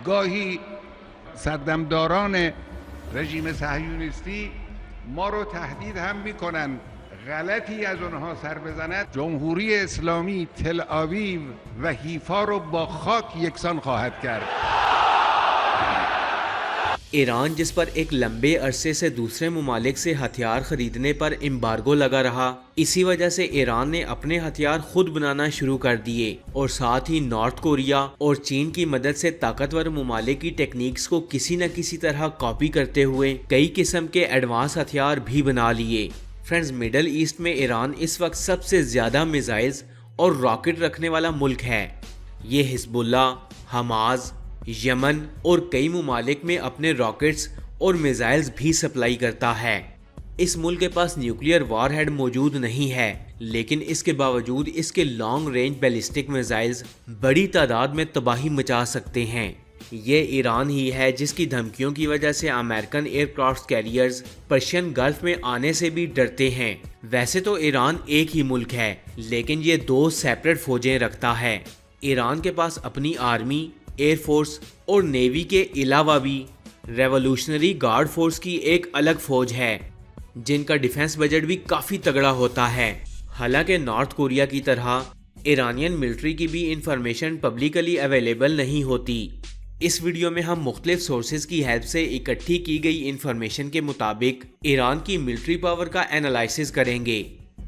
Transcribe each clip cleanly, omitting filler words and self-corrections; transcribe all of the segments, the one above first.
گاهی صدمداران رژیم صهیونیستی ما رو تهدید هم میکنن غلطی از اونها سر بزند جمهوری اسلامی تل آویو و حیفا رو با خاک یکسان خواهد کرد. ایران جس پر ایک لمبے عرصے سے دوسرے ممالک سے ہتھیار خریدنے پر امبارگو لگا رہا، اسی وجہ سے ایران نے اپنے ہتھیار خود بنانا شروع کر دیے اور ساتھ ہی نارتھ کوریا اور چین کی مدد سے طاقتور ممالک کی ٹیکنیکس کو کسی نہ کسی طرح کاپی کرتے ہوئے کئی قسم کے ایڈوانس ہتھیار بھی بنا لیے۔ فرینڈز، مڈل ایسٹ میں ایران اس وقت سب سے زیادہ میزائلز اور راکٹ رکھنے والا ملک ہے۔ یہ حزب اللہ، حماس، یمن اور کئی ممالک میں اپنے راکٹس اور میزائلز بھی سپلائی کرتا ہے۔ اس ملک کے پاس نیوکلیئر وار ہیڈ موجود نہیں ہے، لیکن اس کے باوجود اس کے لانگ رینج بیلسٹک میزائلز بڑی تعداد میں تباہی مچا سکتے ہیں۔ یہ ایران ہی ہے جس کی دھمکیوں کی وجہ سے American aircraft carriers Persian Gulf میں آنے سے بھی ڈرتے ہیں۔ ویسے تو ایران ایک ہی ملک ہے، لیکن یہ دو سیپریٹ فوجیں رکھتا ہے۔ ایران کے پاس اپنی آرمی، ایئر فورس اور نیوی کے علاوہ بھی ریولوشنری گارڈ فورس کی ایک الگ فوج ہے، جن کا ڈیفنس بجٹ بھی کافی تگڑا ہوتا ہے۔ حالانکہ نارتھ کوریا کی طرح ایرانین ملٹری کی بھی انفارمیشن پبلکلی اویلیبل نہیں ہوتی۔ اس ویڈیو میں ہم مختلف سورسز کی ہیلپ سے اکٹھی کی گئی انفارمیشن کے مطابق ایران کی ملٹری پاور کا انالائسس کریں گے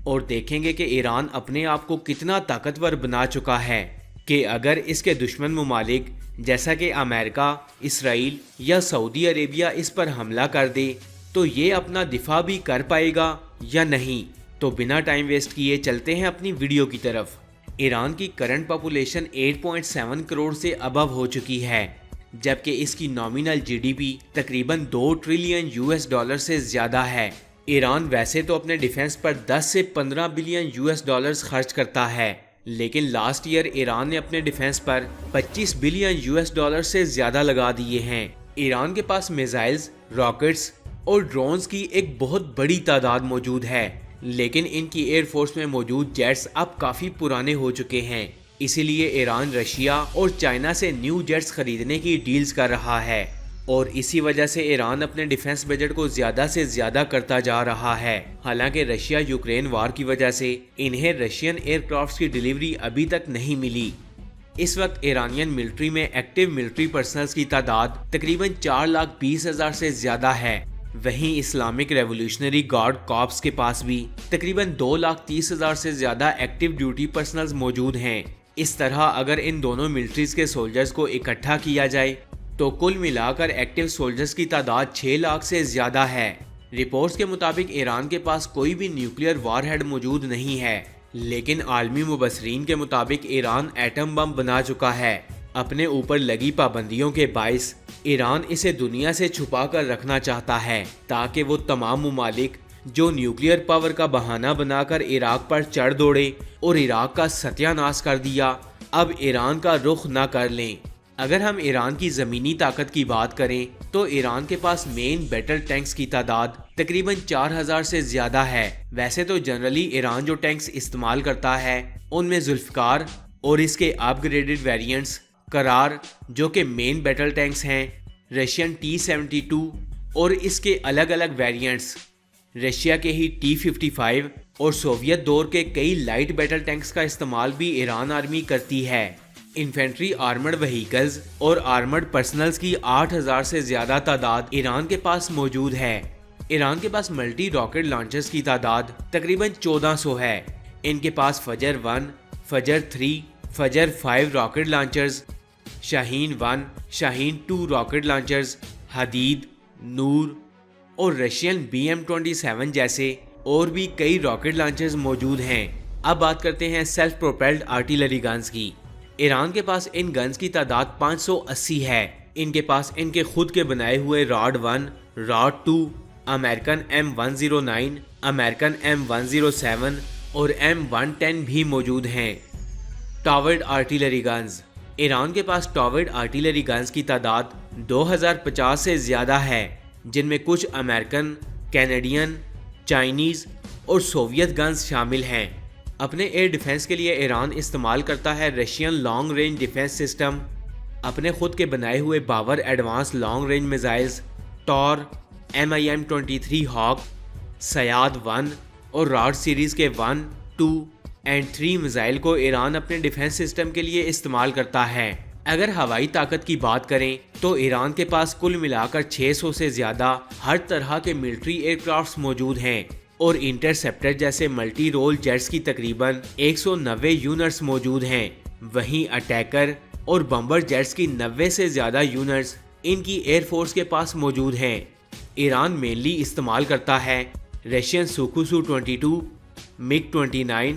اور دیکھیں گے کہ ایران اپنے آپ کو کتنا طاقتور بنا چکا ہے کہ اگر اس کے دشمن ممالک جیسا کہ امریکہ، اسرائیل یا سعودی عربیہ اس پر حملہ کر دے تو یہ اپنا دفاع بھی کر پائے گا یا نہیں۔ تو بنا ٹائم ویسٹ کیے چلتے ہیں اپنی ویڈیو کی طرف۔ ایران کی کرنٹ پاپولیشن 8.7 کروڑ سے ابو ہو چکی ہے، جبکہ اس کی نامینل جی ڈی پی تقریباً 2 ٹریلین US ڈالر سے زیادہ ہے۔ ایران ویسے تو اپنے ڈیفنس پر 10 سے 15 بلین US ڈالرز خرچ کرتا ہے، لیکن لاسٹ ایئر ایران نے اپنے ڈیفنس پر 25 بلین US ڈالر سے زیادہ لگا دیے ہیں۔ ایران کے پاس میزائلز، راکٹس اور ڈرونز کی ایک بہت بڑی تعداد موجود ہے، لیکن ان کی ایئر فورس میں موجود جیٹس اب کافی پرانے ہو چکے ہیں۔ اسی لیے ایران رشیا اور چائنا سے نیو جیٹس خریدنے کی ڈیلز کر رہا ہے، اور اسی وجہ سے ایران اپنے ڈیفنس بجٹ کو زیادہ سے زیادہ کرتا جا رہا ہے۔ حالانکہ رشیا یوکرین وار کی وجہ سے انہیں رشین ایئر کرافٹس کی ڈیلیوری ابھی تک نہیں ملی۔ اس وقت ایرانین ملٹری میں ایکٹیو ملٹری پرسنلز کی تعداد تقریباً 4,20,000 سے زیادہ ہے۔ وہیں اسلامک ریولوشنری گارڈ کارپس کے پاس بھی تقریباً 2,30,000 سے زیادہ ایکٹیو ڈیوٹی پرسنلز موجود ہیں۔ اس طرح اگر ان دونوں ملٹریز کے سولجرز کو اکٹھا کیا جائے تو کل ملا کر ایکٹیو سولجرز کی تعداد 6 لاکھ سے زیادہ ہے۔ رپورٹس کے مطابق ایران کے پاس کوئی بھی نیوکلیئر وار ہیڈ موجود نہیں ہے، لیکن عالمی مبصرین کے مطابق ایران ایٹم بم بنا چکا ہے۔ اپنے اوپر لگی پابندیوں کے باعث ایران اسے دنیا سے چھپا کر رکھنا چاہتا ہے، تاکہ وہ تمام ممالک جو نیوکلیئر پاور کا بہانہ بنا کر عراق پر چڑھ دوڑے اور عراق کا ستیہ ناش کر دیا، اب ایران کا رخ نہ کر لیں۔ اگر ہم ایران کی زمینی طاقت کی بات کریں تو ایران کے پاس مین بیٹل ٹینکس کی تعداد تقریباً 4,000 سے زیادہ ہے۔ ویسے تو جنرلی ایران جو ٹینکس استعمال کرتا ہے ان میں ذوالفقار اور اس کے اپ گریڈڈ ویریئنٹس، قرار جو کہ مین بیٹل ٹینکس ہیں، رشین T-72 اور اس کے الگ الگ ویریئنٹس، رشیا کے ہی T-55 اور سوویت دور کے کئی لائٹ بیٹل ٹینکس کا استعمال بھی ایران آرمی کرتی ہے۔ انفینٹری آرمرڈ وہیکلز اور آرمرڈ پرسنلز کی 8,000 سے زیادہ تعداد ایران کے پاس موجود ہے۔ ایران کے پاس ملٹی راکٹ لانچرز کی تعداد تقریباً 1400 ہے۔ ان کے پاس فجر 1، فجر 3، فجر 5 راکٹ لانچرز، شاہین 1، شاہین 2 راکٹ لانچرز، حدید، نور اور رشین BM-27 جیسے اور بھی کئی راکٹ لانچرز موجود ہیں۔ اب بات کرتے ہیں سیلف پروپیلڈ آرٹیلری گنز کی۔ ایران کے پاس ان گنز کی تعداد 580 ہے۔ ان کے پاس ان کے خود کے بنائے ہوئے rod 1، rod 2، American M109، American M107 اور M110 بھی موجود ہیں۔ ٹاورڈ آرٹیلری گنز۔ ایران کے پاس ٹاورڈ آرٹیلری گنز کی تعداد 2050 سے زیادہ ہے، جن میں کچھ امریکن، کینیڈین، چائنیز اور سوویت گنز شامل ہیں۔ اپنے ایئر ڈیفنس کے لیے ایران استعمال کرتا ہے Russian long range defence system اپنے خود کے بنائے ہوئے باور advance long range missiles tour, MIM-23 ہاک، سیاد 1 اور راڈ سیریز کے 1، 2 اور 3 میزائل کو ایران اپنے ڈیفنس سسٹم کے لیے استعمال کرتا ہے۔ اگر ہوائی طاقت کی بات کریں تو ایران کے پاس کل ملا کر 600 سے زیادہ ہر طرح کے ملٹری ایئر کرافٹس موجود ہیں اور انٹرسیپٹر جیسے ملٹی رول جیٹس کی تقریباً 190 یونٹس موجود ہیں۔ وہیں اٹیکر اور بمبر جیٹس کی 90 سے زیادہ یونٹس ان کی ایئر فورس کے پاس موجود ہیں۔ ایران مینلی استعمال کرتا ہے رشین سوکوسو 22، MiG-29،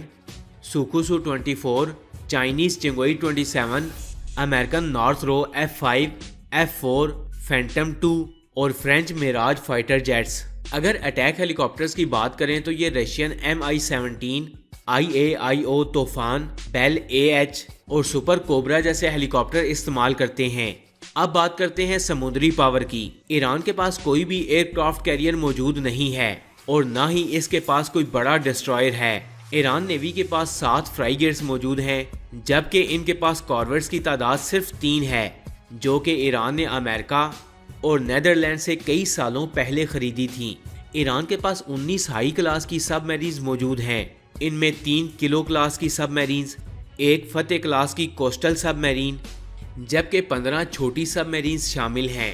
سوکوسو 24، چائنیز چنگوئی 27، American Northrop F-5، F-4، Phantom 2 اور فرینچ میراج فائٹر جیٹس۔ اگر اٹیک ہیلی کاپٹرز کی بات کریں تو یہ رشین Mi-17، IAIO طوفان، بیل AH اور سپر کوبرا جیسے ہیلی کاپٹر استعمال کرتے ہیں۔ اب بات کرتے ہیں سمندری پاور کی۔ ایران کے پاس کوئی بھی ایئر کرافٹ کیریئر موجود نہیں ہے اور نہ ہی اس کے پاس کوئی بڑا ڈسٹرائر ہے۔ ایران نیوی کے پاس 7 فرائی گیٹس موجود ہیں جبکہ ان کے پاس کارورٹس کی تعداد صرف 3 ہے جو کہ ایران نے امریکہ اور نیدرلینڈ سے کئی سالوں پہلے خریدی تھیں۔ ایران کے پاس 19 ہائی کلاس کی سب میرینز موجود ہیں، ان میں 3 کلو کلاس کی سب میرینز، 1 فتح کلاس کی کوسٹل سب میرین جبکہ 15 چھوٹی سب میرینز شامل ہیں۔